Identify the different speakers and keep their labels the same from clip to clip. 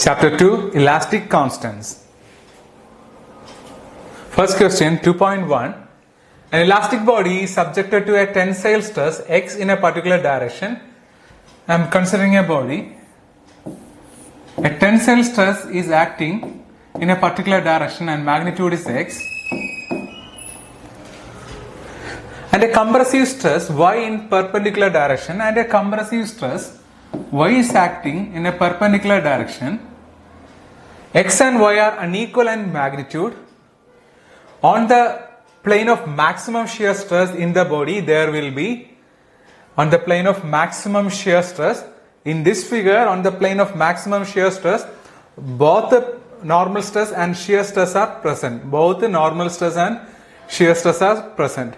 Speaker 1: Chapter 2, Elastic Constants. First question, 2.1. An elastic body is subjected to a tensile stress X in a particular direction. I am considering a body. A tensile stress is acting in a particular direction and magnitude is X. And a compressive stress Y in perpendicular direction and a compressive stress Y is acting in a perpendicular direction. X and Y are unequal in magnitude. On the plane of maximum shear stress in the body, there will be, on the plane of maximum shear stress, in this figure, on the plane of maximum shear stress, both the normal stress and shear stress are present. Both the normal stress and shear stress are present.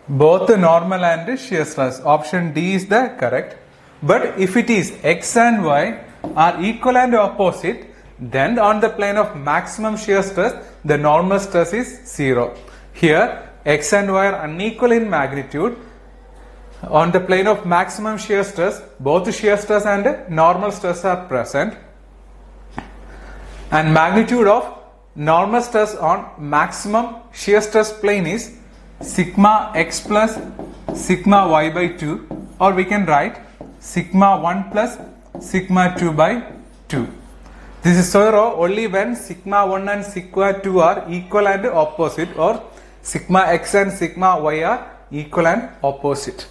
Speaker 1: Both the normal and shear stress. Option D is the correct. But if it is X and Y are equal and opposite, then on the plane of maximum shear stress, the normal stress is 0. Here, X and Y are unequal in magnitude. On the plane of maximum shear stress, both shear stress and normal stress are present. And magnitude of normal stress on maximum shear stress plane is sigma x plus sigma y by 2, or we can write sigma 1 plus sigma 2 by 2. This is so only when sigma 1 and sigma 2 are equal and opposite, or sigma x and sigma y are equal and opposite.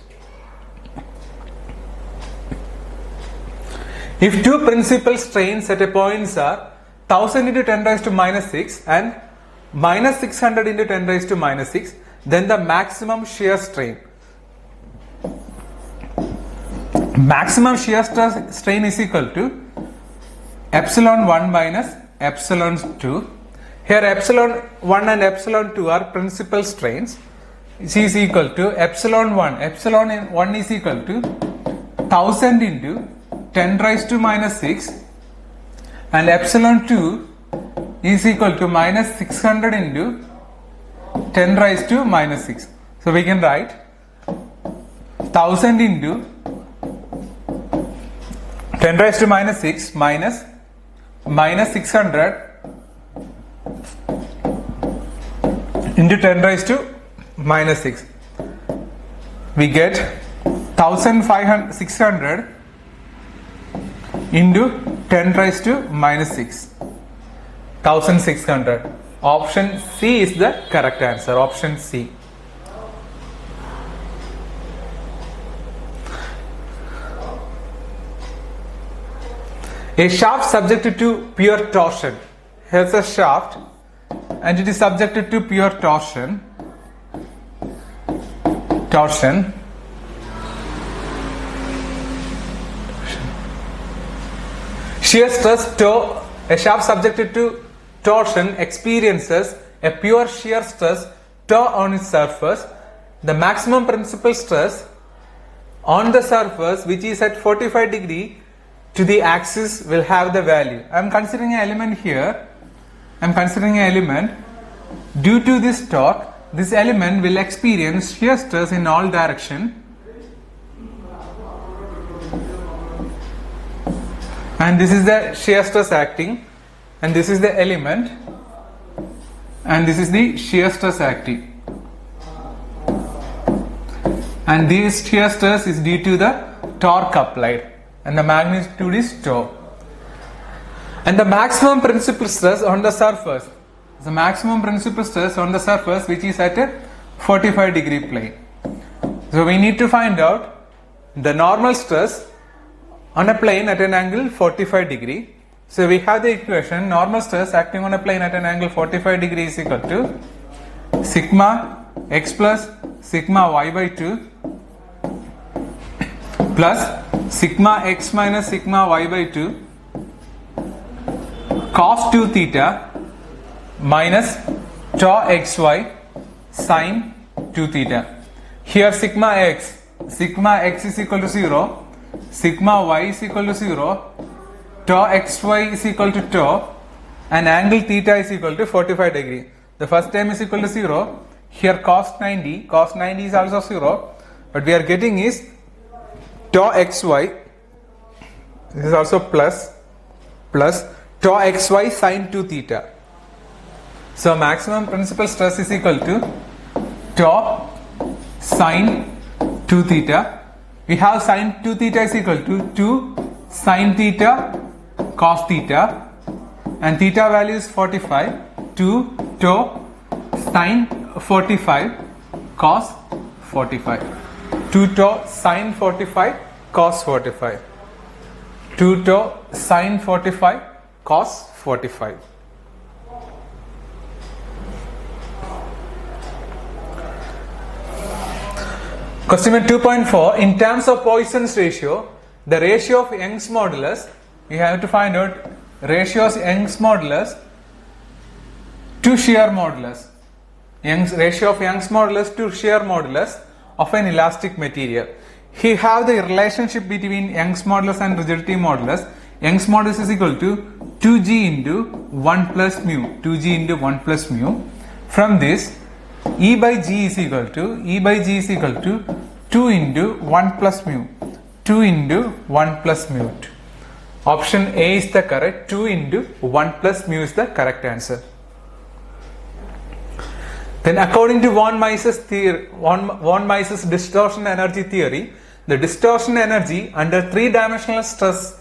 Speaker 1: If two principal strains at a point are 1000 into 10 raised to minus 6 and minus 600 into 10 raised to minus 6, then the maximum shear strain. Maximum shear strain is equal to epsilon 1 minus epsilon 2. Here epsilon 1 and epsilon 2 are principal strains. This is equal to epsilon 1. Epsilon 1 is equal to 1000 into 10 raised to minus 6, and epsilon 2 is equal to minus 600 into 10 raised to minus 6. So we can write 1000 into 10 raised to minus 6 minus 600 into 10 raised to minus 6. We get 600 into 10 raised to minus 6. 1600. Option C is the correct answer. Option C. A shaft subjected to pure torsion. Here's a shaft and it is subjected to pure torsion. Shear stress tau. A shaft subjected to torsion experiences a pure shear stress tau on its surface. The maximum principal stress on the surface, which is at 45 degree to the axis, will have the value. I am considering an element here. I am considering an element. Due to this torque, this element will experience shear stress in all directions. And this is the shear stress acting, and this is the element, and this is the shear stress acting, and this shear stress is due to the torque applied, and the magnitude is tau. And the maximum principal stress on the surface, which is at a 45 degree plane. So we need to find out the normal stress on a plane at an angle 45 degree. So we have the equation: normal stress acting on a plane at an angle 45 degree is equal to sigma x plus sigma y by 2 plus sigma x minus sigma y by 2 cos 2 theta minus tau xy sin 2 theta. Here sigma x is equal to 0, sigma y is equal to 0, tau xy is equal to tau, and angle theta is equal to 45 degree. The first term is equal to 0. Here cos 90 is also 0, but we are getting is tau xy, this is also plus, plus tau xy sine 2 theta. So maximum principal stress is equal to tau sine 2 theta. We have sine 2 theta is equal to 2 sine theta cos theta, and theta value is 45, 2 tau sine 45 cos 45, 2 tau sine 45 cos 45, 2 tau sine 45 cos 45. Question 2.4. In terms of Poisson's ratio, the ratio of Young's modulus, we have to find out ratios Young's modulus to shear modulus. Ratio of Young's modulus to shear modulus of an elastic material. He have the relationship between Young's modulus and rigidity modulus. Young's modulus is equal to 2g into 1 plus mu. 2g into 1 plus mu. From this, E by G is equal to 2 into 1 plus mu. 2 into 1 plus mu. Option A is the correct. 2 into 1 plus mu is the correct answer. Then according to von Mises distortion energy theory, the distortion energy under three-dimensional stress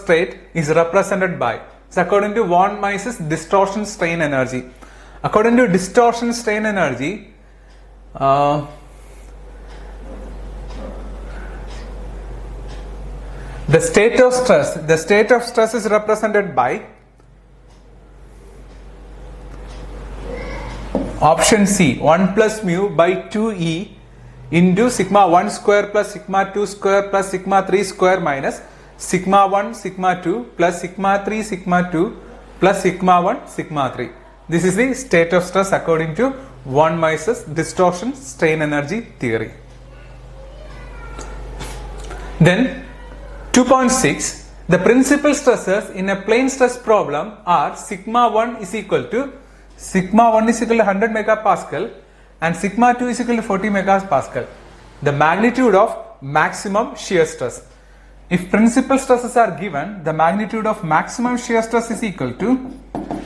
Speaker 1: state is represented by. So according to von Mises distortion strain energy. According to distortion strain energy, the state of stress is represented by option C, 1 plus mu by 2E into sigma 1 square plus sigma 2 square plus sigma 3 square minus sigma 1 sigma 2 plus sigma 3 sigma 2 plus sigma 1 sigma 3. This is the state of stress according to von Mises distortion strain energy theory. Then 2.6, the principal stresses in a plane stress problem are sigma 1 is equal to 100 megapascal and sigma 2 is equal to 40 megapascal. The magnitude of maximum shear stress. If principal stresses are given, the magnitude of maximum shear stress is equal to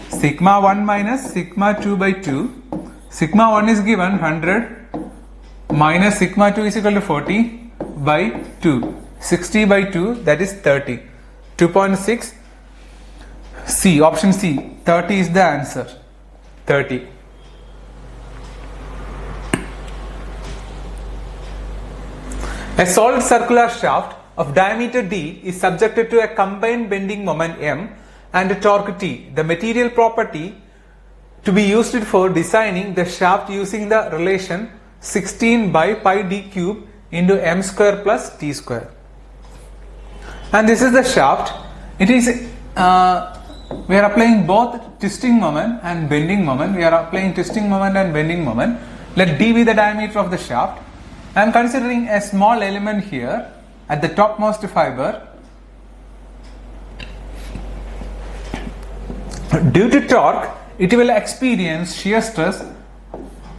Speaker 1: sigma 1 minus sigma 2 by 2. Sigma 1 is given 100 minus sigma 2 is equal to 40 by 2. 60 by 2, that is 30. 2.6 C, option C, 30 is the answer. 30. A solid circular shaft of diameter d is subjected to a combined bending moment m and a torque T. The material property to be used for designing the shaft using the relation 16 by pi d cube into m square plus t square. And this is the shaft. It is we are applying both twisting moment and bending moment. We are applying twisting moment and bending moment. Let d be the diameter of the shaft. I am considering a small element here at the topmost fiber. Due to torque, it will experience shear stress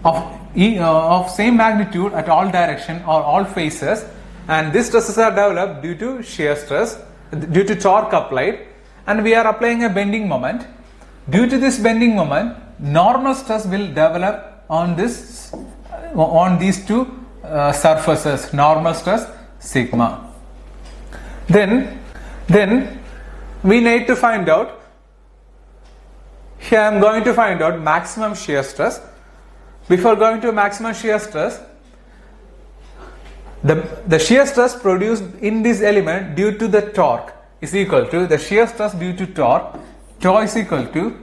Speaker 1: of same magnitude at all direction or all faces, and these stresses are developed due to shear stress, due to torque applied, and we are applying a bending moment. Due to this bending moment, normal stress will develop on these two surfaces, normal stress sigma. Then we need to find out. Here I am going to find out maximum shear stress. Before going to maximum shear stress, the shear stress produced in this element due to the torque is equal to the shear stress due to torque. Torque is equal to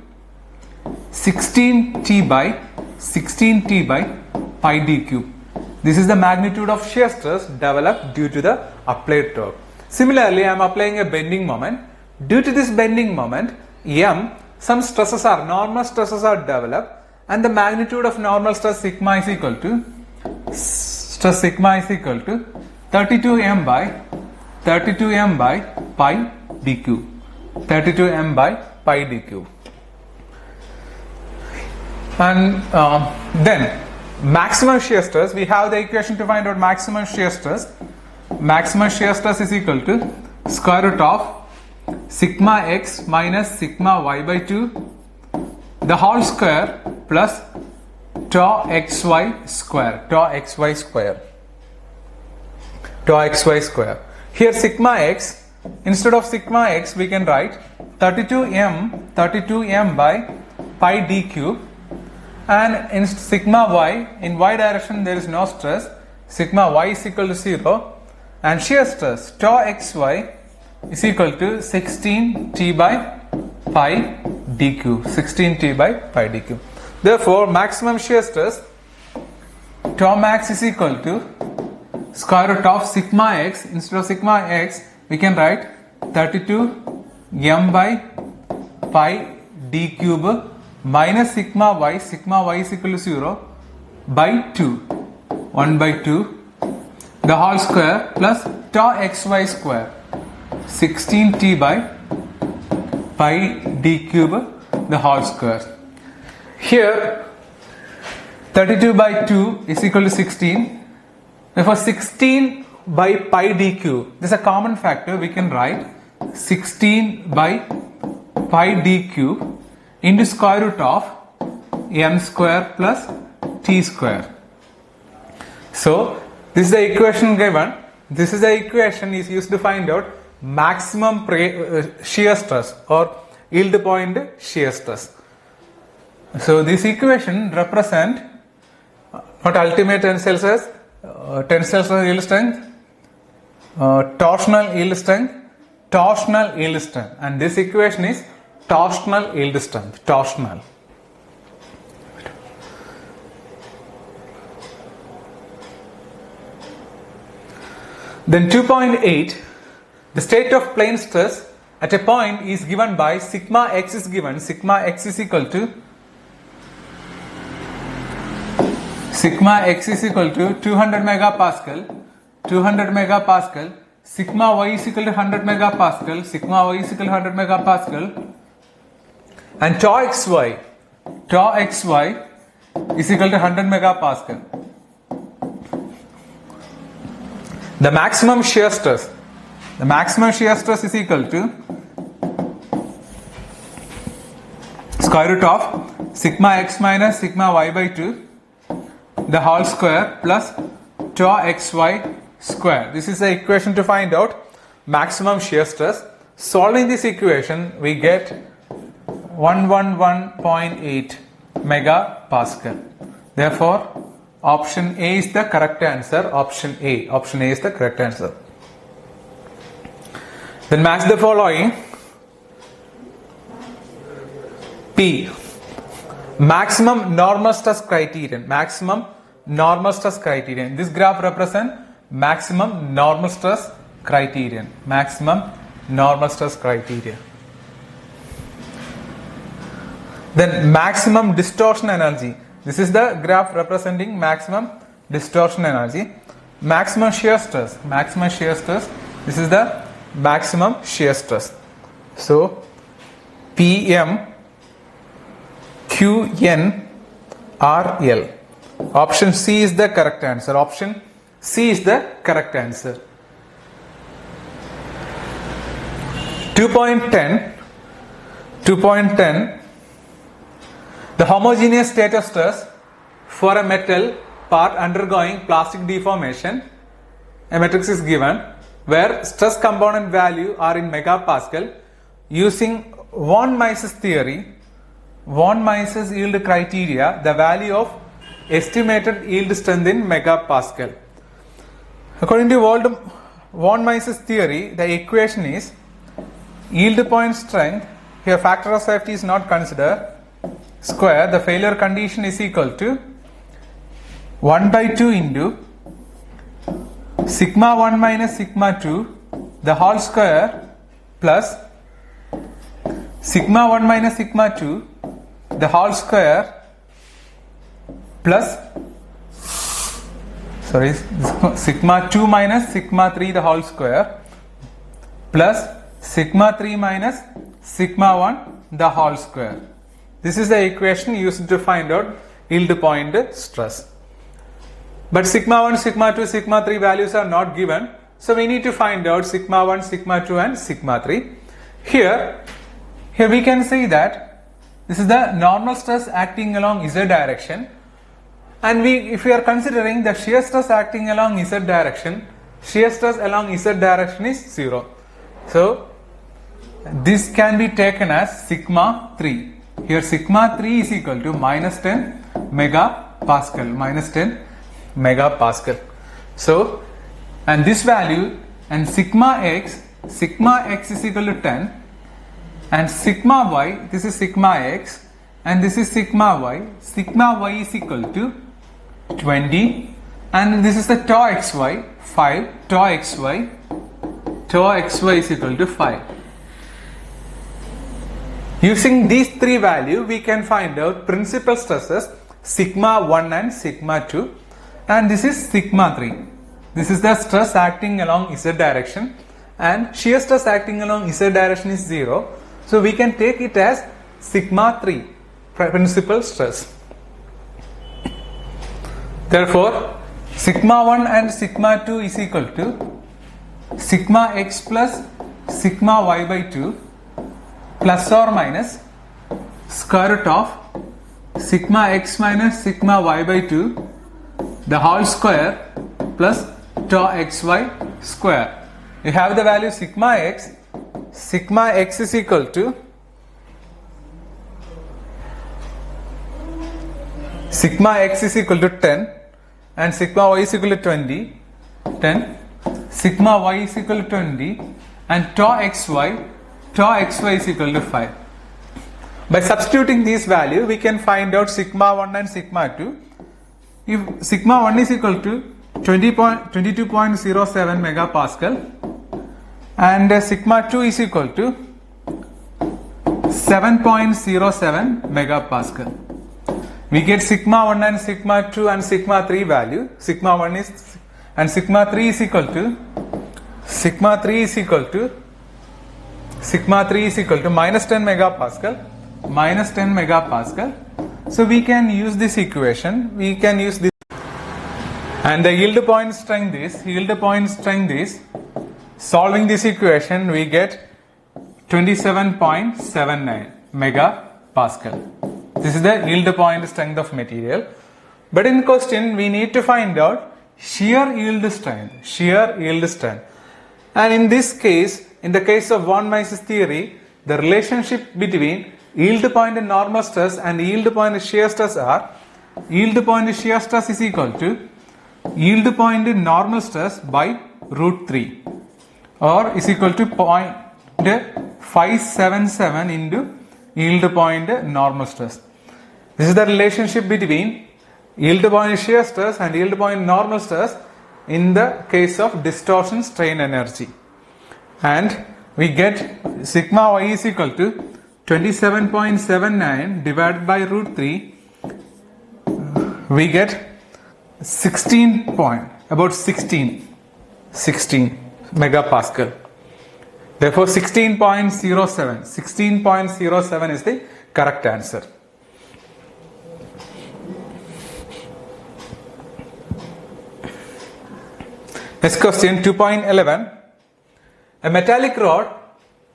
Speaker 1: 16T by pi d cube. This is the magnitude of shear stress developed due to the applied torque. Similarly, I am applying a bending moment. Due to this bending moment, m, some stresses are normal stresses are developed, and the magnitude of normal stress sigma is equal to 32m by pi d cube. 32m by pi d cube. And then maximum shear stress, we have the equation to find out maximum shear stress. Maximum shear stress is equal to square root of sigma x minus sigma y by 2 the whole square plus tau xy square, Here sigma x, instead of sigma x we can write 32m by pi d cube, and in sigma y, in y direction there is no stress, sigma y is equal to 0, and shear stress tau xy is equal to 16t by pi d cube, Therefore, maximum shear stress tau max is equal to square root of sigma x. Instead of sigma x, we can write 32m by pi d cube minus sigma y is equal to 0 by 2, 1 by 2, the whole square plus tau xy square, 16t by pi d cube, the whole square. Here 32 by 2 is equal to 16. Therefore 16 by pi d cube, this is a common factor, we can write 16 by pi d cube into square root of m square plus t square. So this is the equation given. This is the equation is used to find out maximum shear stress or yield point shear stress. So this equation represent what ultimate tensile stress, yield strength, torsional yield strength, and this equation is torsional yield strength, torsional. Then 2.8, the state of plane stress at a point is given by sigma x is given, sigma x is equal to 200 megapascal, sigma y is equal to 100 megapascal, and tau xy is equal to 100 megapascal. The maximum shear stress is equal to square root of sigma x minus sigma y by 2 the whole square plus tau xy square. This is the equation to find out maximum shear stress. Solving this equation, we get 111.8 megapascal. Therefore, option A is the correct answer. Option A is the correct answer. Then match the following. P. Maximum normal stress criterion. This graph represents maximum normal stress criterion. Then maximum distortion energy. This is the graph representing maximum distortion energy. Maximum shear stress. This is the maximum shear stress. So PM QN RL. Option C is the correct answer. 2.10. The homogeneous state of stress for a metal part undergoing plastic deformation. A matrix is given where stress component value are in megapascal. Using von Mises theory, von Mises yield criteria, the value of estimated yield strength in megapascal. According to von Mises theory, the equation is yield point strength, here factor of safety is not considered, square, the failure condition is equal to 1 by 2 into sigma 1 minus sigma 2 the whole square plus sigma 1 minus sigma 2 the whole square plus sigma 2 minus sigma 3 the whole square plus sigma 3 minus sigma 1 the whole square. This is the equation used to find out yield point stress. But sigma 1, sigma 2, sigma 3 values are not given. So we need to find out sigma 1, sigma 2 and sigma 3. Here we can see that this is the normal stress acting along z direction, and if we are considering the shear stress acting along z direction, shear stress along z direction is 0. So this can be taken as sigma 3. Here sigma 3 is equal to minus 10 megapascal, minus 10 megapascal. So, and this value, and sigma x is equal to 10, and sigma y, this is sigma x, and this is sigma y is equal to 20, and this is the tau xy, 5, tau xy is equal to 5. Using these three values, we can find out principal stresses sigma 1 and sigma 2, and this is sigma 3. This is the stress acting along z direction, and shear stress acting along z direction is 0. So we can take it as sigma 3 principal stress. Therefore, sigma 1 and sigma 2 is equal to sigma x plus sigma y by 2 plus or minus square root of sigma x minus sigma y by 2 the whole square plus tau xy square. We have the value sigma x is equal to sigma x is equal to 10, and sigma y is equal to 20, 10, sigma y is equal to 20, and tau xy is equal to 5. By substituting these values, we can find out sigma 1 and sigma 2. If sigma 1 is equal to 22.07 megapascal, and sigma 2 is equal to 7.07 megapascal. We get sigma 1 and sigma 2 and sigma 3 value. Sigma 1 is, and sigma 3 is equal to minus 10 megapascal. So we can use this equation. And the yield point strength is solving this equation, we get 27.79 megapascal. This is the yield point strength of material. But in question, we need to find out shear yield strength. And in this case, in the case of von Mises theory, the relationship between yield point and normal stress and yield point shear stress are yield point shear stress is equal to yield point normal stress by root 3, or is equal to 0.577 into yield point normal stress. This is the relationship between yield point shear stress and yield point normal stress in the case of distortion strain energy. And we get sigma y is equal to 27.79 divided by root 3. We get 16 megapascal. Therefore 16.07 is the correct answer. Next question, 2.11. A metallic rod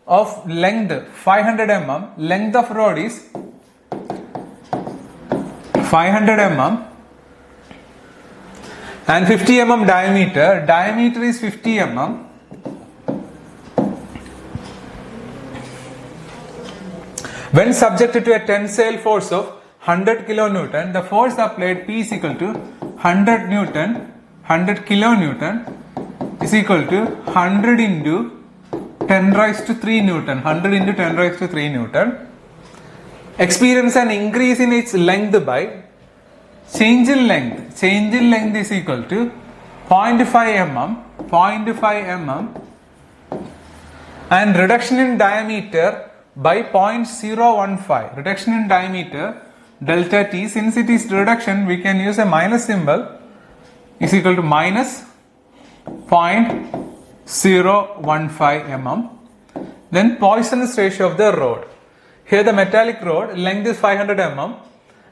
Speaker 1: of length 500 mm, length of rod is 500 mm and 50 mm diameter is 50 mm. When subjected to a tensile force of 100 kilonewton, the force applied P is equal to 100 kilonewton is equal to 100 into 10 raised to 3 Newton. 100 into 10 raised to 3 Newton. Experience an increase in its length by change in length. Change in length is equal to 0.5 mm and reduction in diameter by 0.015. Reduction in diameter delta T. Since it is reduction, we can use a minus symbol, is equal to minus 0.015 mm. Then Poisson's ratio of the rod. Here the metallic rod length is 500 mm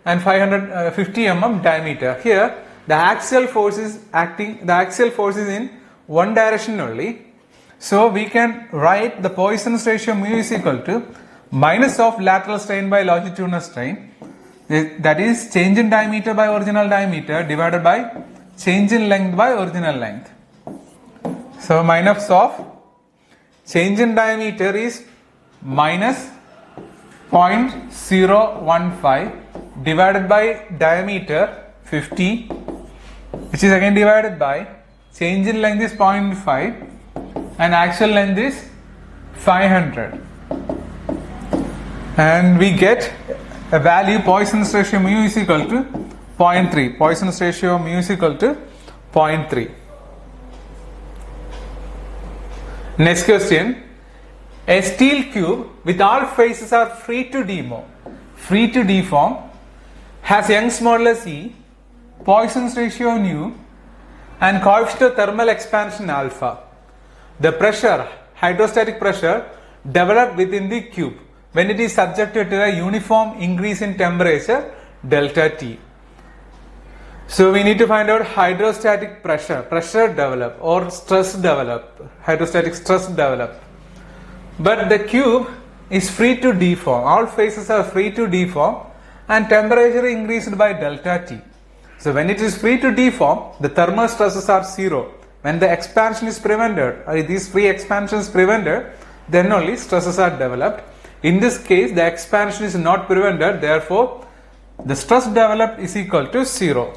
Speaker 1: and 550 mm diameter. Here the axial force is in one direction only. So we can write the Poisson's ratio mu is equal to minus of lateral strain by longitudinal strain, that is change in diameter by original diameter divided by change in length by original length. So minus of change in diameter is minus 0.015 divided by diameter 50, which is again divided by change in length is 0.5 and actual length is 500, and we get a value Poisson's ratio mu is equal to 0.3. Poisson's ratio mu is equal to 0.3. Next question. A steel cube with all faces are free to deform, has Young's modulus E, Poisson's ratio nu, and coefficient of thermal expansion alpha. The pressure, hydrostatic pressure, developed within the cube when it is subjected to a uniform increase in temperature delta T. So we need to find out hydrostatic pressure develop or stress develop, hydrostatic stress develop. But the cube is free to deform, all faces are free to deform and temperature increased by delta T. So when it is free to deform, the thermal stresses are zero. When the expansion is prevented, or this free expansion is prevented, then only stresses are developed. In this case, the expansion is not prevented, therefore the stress developed is equal to 0.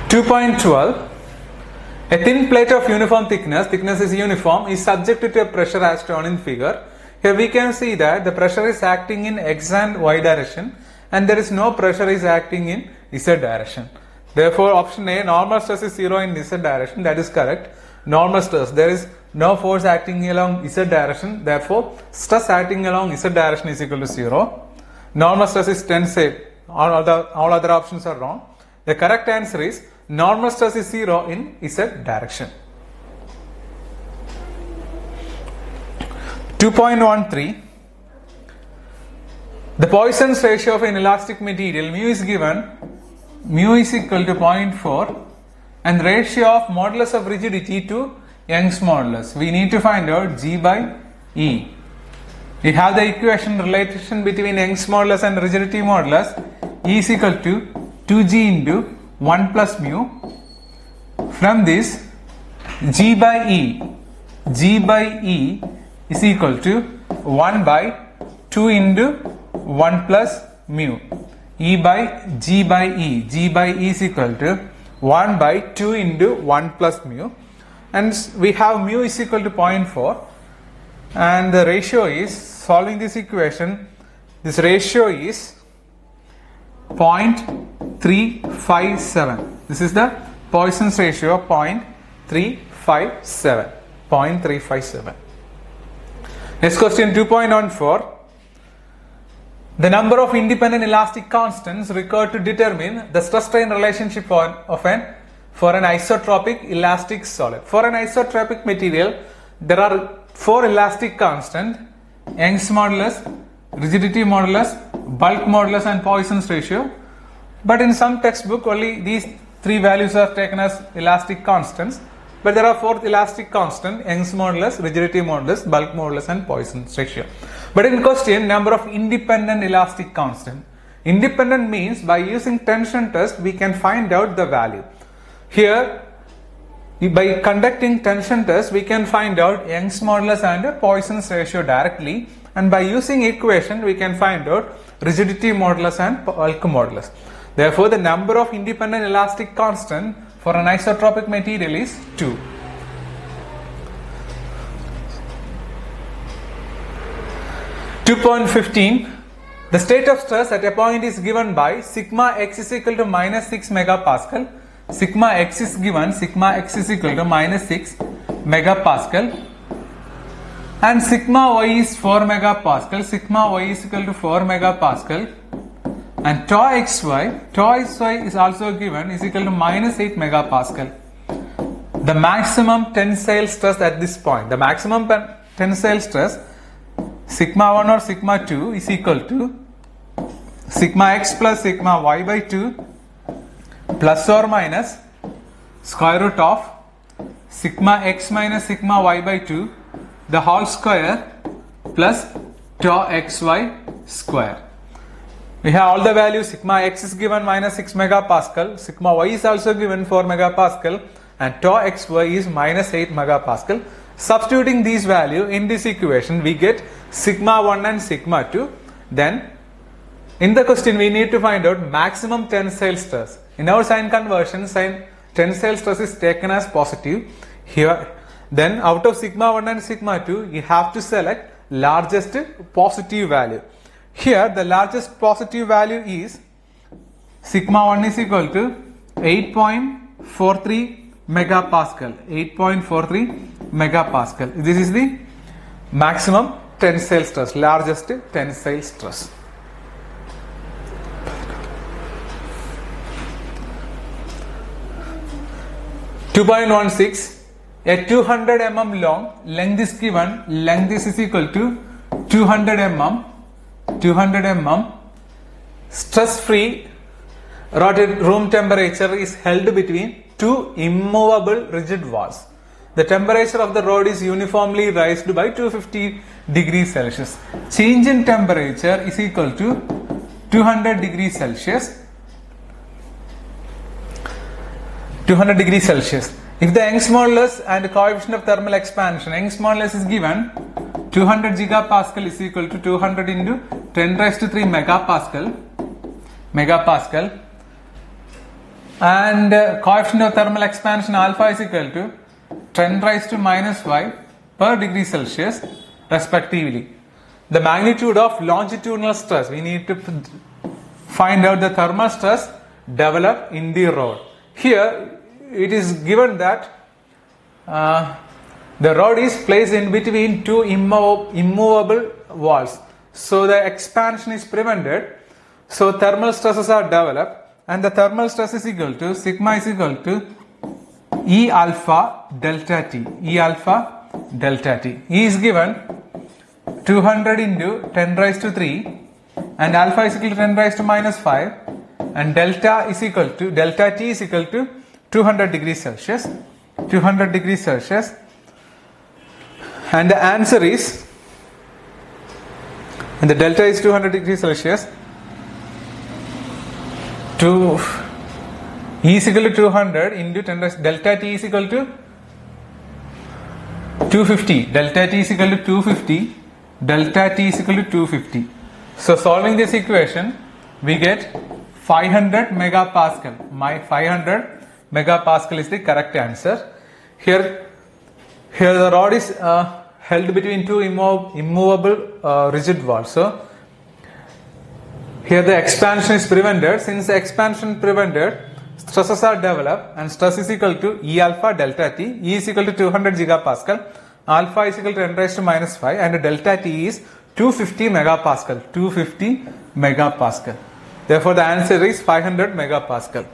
Speaker 1: 2.12. A thin plate of uniform thickness is uniform, is subjected to a pressure as shown in figure. Here we can see that the pressure is acting in x and y direction and there is no pressure is acting in z direction. Therefore option A, normal stress is 0 in z direction, that is correct. Normal stress, there is no force acting along z direction, therefore stress acting along z direction is equal to 0. Normal stress is tensile, all other options are wrong. The correct answer is normal stress is 0 in z direction. 2.13. The Poisson's ratio of an elastic material mu is given, mu is equal to 0.4 and ratio of modulus of rigidity to Young's modulus. We need to find out G by E. We have the equation relation between Young's modulus and rigidity modulus. E is equal to 2G into 1 plus mu. From this, G by E is equal to 1 by 2 into 1 plus mu. E by G by E is equal to 1 by 2 into 1 plus mu, and we have mu is equal to 0.4 and the ratio is, solving this equation, this ratio is 0.357. This is the Poisson's ratio of 0.357. Next question, 2.14. The number of independent elastic constants required to determine the stress-strain relationship for an isotropic elastic solid. For an isotropic material, there are 4 elastic constants: Young's modulus, rigidity modulus, bulk modulus, and Poisson's ratio. But in some textbook, only these 3 values are taken as elastic constants. But there are 4 elastic constants: Young's modulus, rigidity modulus, bulk modulus, and Poisson's ratio. But in question, number of independent elastic constant. Independent means by using tension test we can find out the value. Here, by conducting tension test we can find out Young's modulus and Poisson's ratio directly, and by using equation we can find out rigidity modulus and bulk modulus. Therefore, the number of independent elastic constant for an isotropic material is 2. (2.15) The state of stress at a point is given by sigma x is equal to minus 6 megapascal. Sigma x is given, sigma x is equal to minus 6 megapascal, and sigma y is 4 megapascal. Sigma y is equal to 4 megapascal, and tau xy is also given, is equal to minus 8 megapascal. The maximum tensile stress at this point, the maximum tensile stress sigma 1 or sigma 2 is equal to sigma x plus sigma y by 2 plus or minus square root of sigma x minus sigma y by 2 the whole square plus tau xy square. We have all the values. Sigma x is given minus 6 megapascal, sigma y is also given 4 megapascal, and tau xy is minus 8 megapascal. Substituting these values in this equation, we get sigma 1 and sigma 2. Then in the question we need to find out maximum tensile stress. In our sign conversion, tensile stress is taken as positive here. Then out of sigma 1 and sigma 2, you have to select largest positive value. Here the largest positive value is sigma 1 is equal to 8.43 megapascal. 8.43 megapascal. This is the maximum tensile stress, largest tensile stress. A 200 mm long length is given. Length is equal to 200 mm. 200 mm. Stress-free room temperature is held between two immovable rigid walls. The temperature of the rod is uniformly raised by 250 degrees Celsius. Change in temperature is equal to 200 degrees Celsius. 200 degrees Celsius. If the Young's modulus and coefficient of thermal expansion, Young's modulus is given 200 gigapascal is equal to 200 into 10 raised to 3 megapascal, and coefficient of thermal expansion alpha is equal to 10 raised to minus 5 per degree Celsius respectively. The magnitude of longitudinal stress, we need to find out the thermal stress developed in the rod. Here it is given that the rod is placed in between two immovable walls. So the expansion is prevented. So thermal stresses are developed, and the thermal stress is equal to sigma is equal to E alpha delta T. E alpha delta T. E is given 200 into 10 raised to 3, and alpha is equal to 10 raised to minus 5, and delta T is equal to 200 degrees Celsius. 200 degrees Celsius. And the answer is, and the delta is 200 degrees Celsius. E is equal to 200 into 10 raised, delta T is equal to 250. Delta T is equal to 250. Delta T is equal to 250. So solving this equation, we get 500 megapascal. 500 megapascal is the correct answer. Here the rod is held between two immovable rigid walls. So here the expansion is prevented. Since the expansion prevented, stresses are developed, and stress is equal to E alpha delta T. E is equal to 200 gigapascal. Alpha is equal to 10 raised to minus 5, and delta T is 250 megapascal. 250 megapascal. Therefore the answer is 500 megapascal.